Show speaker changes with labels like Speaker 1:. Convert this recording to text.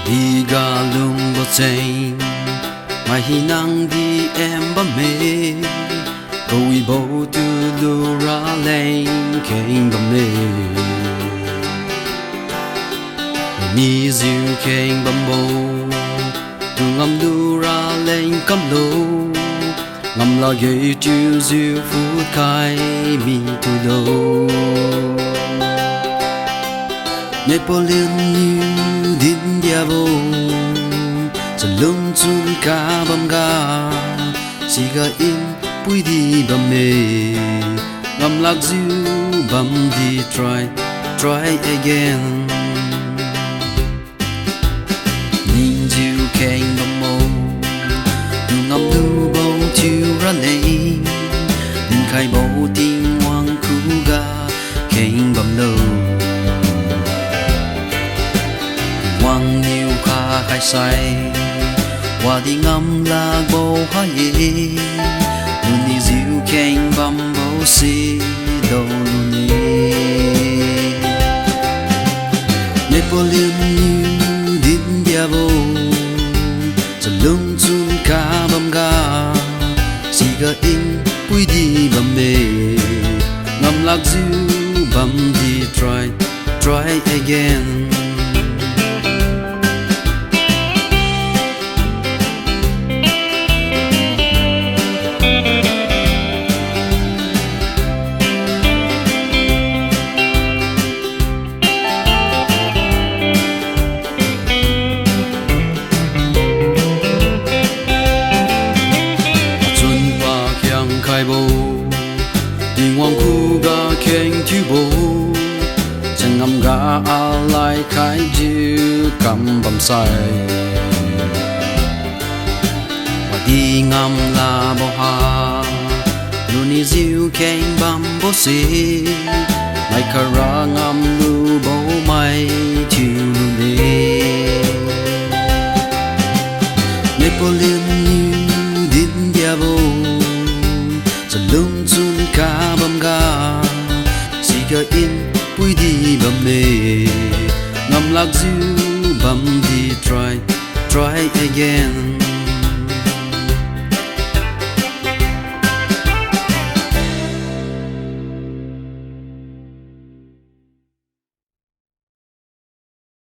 Speaker 1: đi ga lung bờ trên mà hi nang đi em bấm mê cội bầu tu lu ra lên keng bấm mê ni diu keng bấm bầu tu ngâm lu ra lên cắm lô ngâm la ghê chiu diu phút khai mi tu lô nhảy po liên như đến dia vô chân lung chun ca bầm ga si ga in pui đi bầm mê ngâm lạc diu bầm đi try again nhìn diu keng bầm mô tu ngâm lu bầu chiu ra lê nhìn khai bầu tiếng hoang khu ga keng bầm lâu Hoàng nhiều kha khai say Hoa đi ngâm lạc bầu hoa ye Luôn đi dịu kênh bầm bầu xì đầu luôn nê Nhé bồ liên như đến bia bồ Chân lung chun ca bầm ga Xì ga in bùi đi bầm mê Ngâm lạc dịu bầm đi try again khai bầu đi ngoan khu ga keng thu bầu chân ngâm ga a lai khai chiu cầm bầm sai và đi ngâm la bầu ha luôn đi diu keng bầm bầu xì mai kara ngâm lu bầu mai chiu lu nê nhảy po liên như đến dia bầu lung chun ca bầm ga si ga in pui đi bầm mê ngâm lạc diu bầm đi try again